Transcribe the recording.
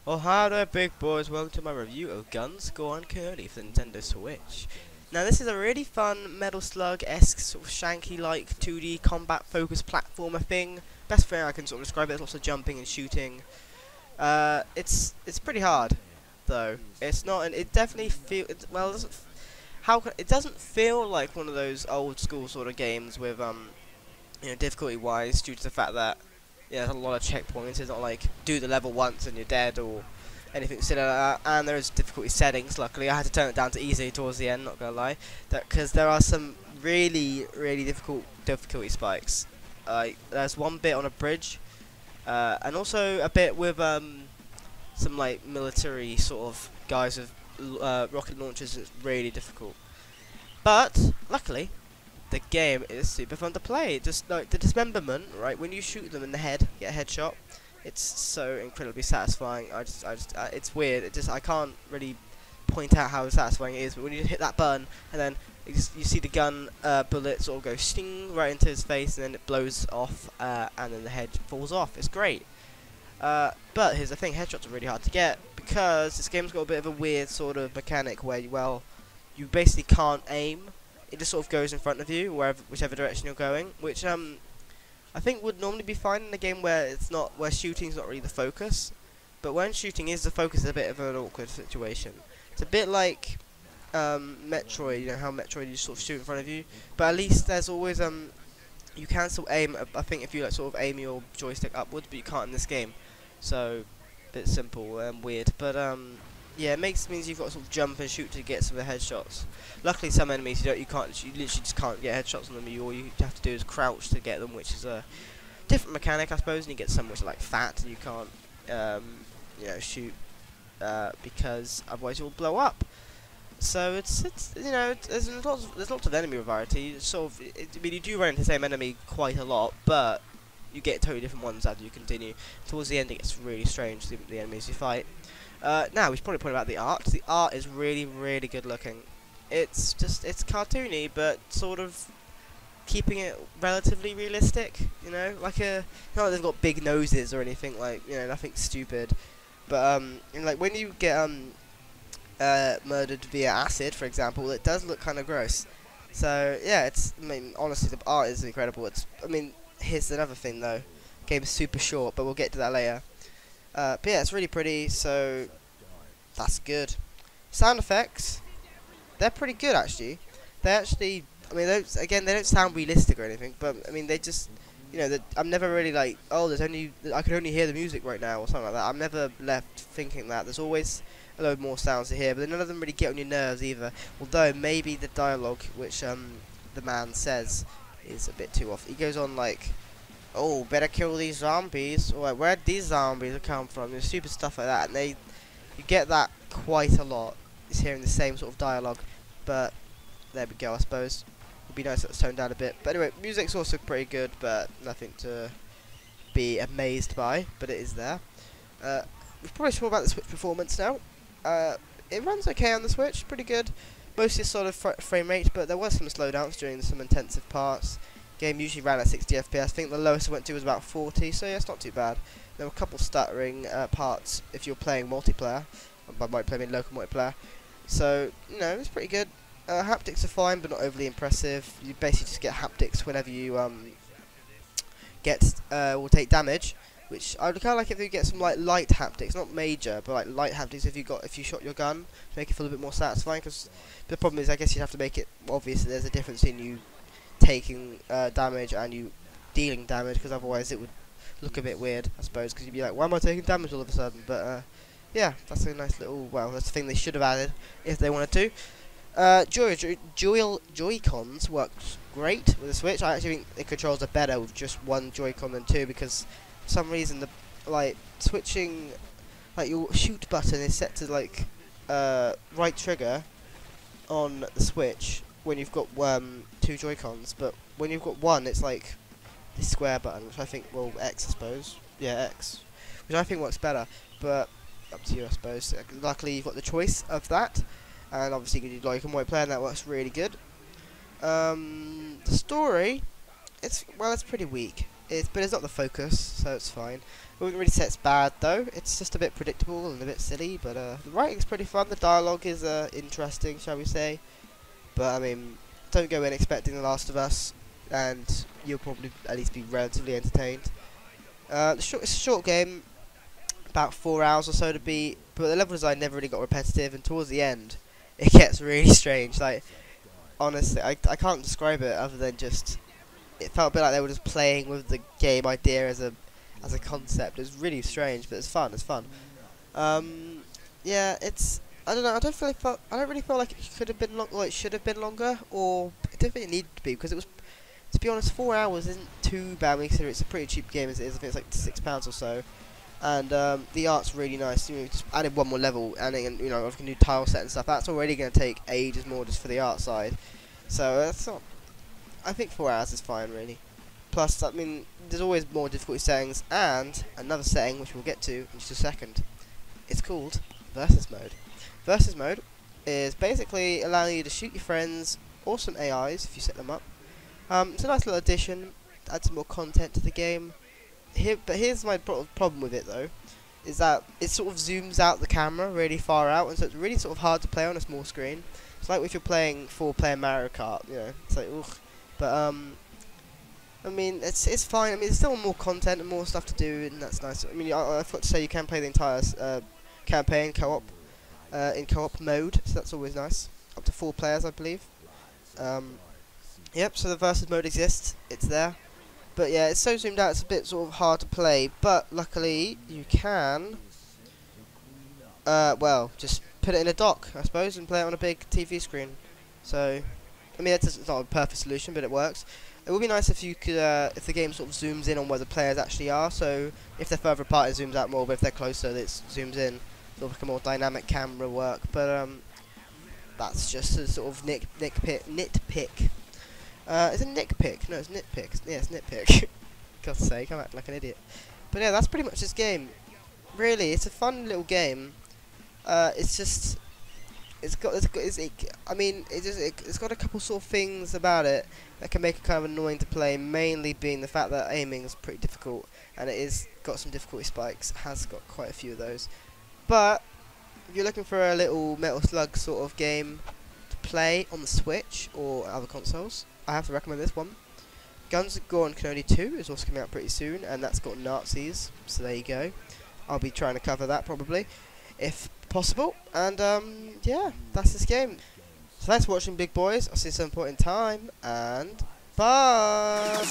Oh, hi there, big boys. Welcome to my review of Guns Gone Curly for the Nintendo Switch. Now, this is a really fun Metal Slug-esque, sort of shanky-like 2D combat-focused platformer thing. Best way I can sort of describe it. There's lots of jumping and shooting. It's pretty hard, though. It's not, and it definitely well. It doesn't, it doesn't feel like one of those old school sort of games with difficulty-wise, due to the fact that there's a lot of checkpoints. It's not like do the level once and you're dead or anything silly like that. And there is difficulty settings. Luckily, I had to turn it down to easy towards the end. Not gonna lie, because there are some really difficult difficulty spikes. There's one bit on a bridge, and also a bit with some like military sort of guys with rocket launchers. It's really difficult. But luckily, the game is super fun to play. Just like the dismemberment, right? When you shoot them in the head, get a headshot. It's so incredibly satisfying. It's weird. I can't really point out how satisfying it is. But when you hit that button and then you see the gun bullet sort of go sting right into his face, and then it blows off, and then the head falls off. It's great. But here's the thing: headshots are really hard to get because this game's got a bit of a weird sort of mechanic where you basically can't aim. It just sort of goes in front of you, whichever direction you're going, which I think would normally be fine in a game where shooting's not really the focus, but when shooting is the focus, it's a bit of an awkward situation. It's a bit like Metroid, you know how Metroid you sort of shoot in front of you, but at least there's always you can still aim. I think if you like sort of aim your joystick upwards, but you can't in this game, so a bit simple and weird, but yeah, it means you've got to sort of jump and shoot to get some of the headshots. Luckily, some enemies you literally just can't get headshots on them. All you have to do is crouch to get them, which is a different mechanic, I suppose. And you get some which are like fat, and you can't, shoot because otherwise you'll blow up. So there's lots of enemy variety. It's sort of, I mean, you do run into the same enemy quite a lot, but you get totally different ones as you continue. Towards the end, it gets really strange, the enemies you fight. Now, we should probably point about the art. The art is really good looking. It's cartoony, but sort of keeping it relatively realistic, like not like they've got big noses or anything, like, nothing stupid. But, like, when you get, murdered via acid, for example, it does look kind of gross. So, yeah, I mean, honestly, the art is incredible. Here's another thing, though. Game's super short, but we'll get to that later. But yeah, it's really pretty, so that's good. Sound effects, they're pretty good actually. I mean, they don't sound realistic or anything, but I mean, they just, I'm never really like, oh, I can only hear the music right now or something like that. I'm never left thinking that. There's always a load more sounds to hear, but none of them really get on your nerves either. Although maybe the dialogue, which the man says, is a bit too off. He goes on like, oh, better kill these zombies, or like, where'd these zombies come from, and stupid stuff like that, and you get that quite a lot, is hearing the same sort of dialogue, but there we go, I suppose. It'd be nice if it's toned down a bit, but anyway, music's also pretty good, but nothing to be amazed by, but it is there. We've probably talked about the Switch performance now. It runs okay on the Switch, pretty good, mostly sort of frame rate, but there was some slowdowns during some intensive parts. Game usually ran at 60 FPS. I think the lowest I went to was about 40, so yeah, it's not too bad. There were a couple stuttering parts if you're playing multiplayer. By multiplayer, I mean local multiplayer. So, it's pretty good. Haptics are fine, but not overly impressive. You basically just get haptics whenever you will take damage, which I would kind of like if you get some like light haptics, not major, but like light haptics if you shot your gun to make it feel a bit more satisfying. Because the problem is, I guess you'd have to make it obvious that there's a difference in you taking damage and you dealing damage, because otherwise it would look a bit weird, I suppose, because you'd be like, why am I taking damage all of a sudden? But yeah, that's a nice little, well, that's the thing they should have added if they wanted to. Joy-Cons works great with the Switch. I actually think the controls are better with just one Joy-Con than two, because for some reason switching, like, your shoot button is set to like right trigger on the Switch when you've got two Joy-Cons, but when you've got one, it's like the square button, which I think, well, X, I suppose. Yeah, X, which I think works better, but up to you, I suppose. Luckily, you've got the choice of that, and obviously, you can do like a multiplayer, and that works really good. The story, it's pretty weak. but it's not the focus, so it's fine. I wouldn't really say it's bad though. It's just a bit predictable and a bit silly, but the writing's pretty fun. The dialogue is interesting, shall we say? But I mean, don't go in expecting The Last of Us, and you'll probably at least be relatively entertained. It's a short game, about 4 hours or so to beat, but the level design never really got repetitive, and towards the end, it gets really strange. Like, honestly, I can't describe it other than just, it felt a bit like they were just playing with the game idea as a concept. It was really strange, but it's fun. It's fun. Yeah, it's, I don't know. I don't really feel like it could have been it should have been longer, or I don't think it needed to be, because it was. To be honest, 4 hours isn't too bad when you consider it's a pretty cheap game as it is. I think it's like £6 or so, and the art's really nice. You know, just added one more level, and you know, like a new tile set and stuff. That's already going to take ages more just for the art side. So that's not. I think 4 hours is fine, really. Plus, I mean, there's always more difficulty settings, and another setting which we'll get to in just a second. It's called Versus Mode. Versus Mode is basically allowing you to shoot your friends or some AIs if you set them up. It's a nice little addition, add some more content to the game. But here's my problem with it though, is that it sort of zooms out the camera really far out, and so it's really sort of hard to play on a small screen. It's like if you're playing 4-player Mario Kart, you know, it's like, ugh. But I mean, it's fine. I mean, there's still more content and more stuff to do, and that's nice. I mean, I forgot to say you can play the entire campaign co-op in co-op mode, so that's always nice. Up to 4 players, I believe. Yep, so the versus mode exists, it's there. But yeah, it's so zoomed out, it's a bit sort of hard to play, but luckily you can, well, just put it in a dock, I suppose, and play it on a big TV screen. So, I mean, it's not a perfect solution, but it works. It would be nice if you could, if the game sort of zooms in on where the players actually are, so if they're further apart it zooms out more, but if they're closer it zooms in. Sort of like a more dynamic camera work, but that's just a sort of nitpick. Is it nitpick? No, it's nitpick. Yeah, it's nitpick. God's sake, I'm acting like an idiot. But yeah, that's pretty much this game. Really, it's a fun little game. It's just, it's got a couple sort of things about it that can make it kind of annoying to play. Mainly being the fact that aiming is pretty difficult, and it is got some difficulty spikes. It has got quite a few of those. But if you're looking for a little Metal Slug sort of game to play on the Switch or other consoles, I have to recommend this one. Guns of Gore and Kenobi 2 is also coming out pretty soon, and that's got Nazis, so there you go. I'll be trying to cover that probably, if possible. And yeah, that's this game. So thanks for watching, big boys. I'll see you at some point in time, and bye!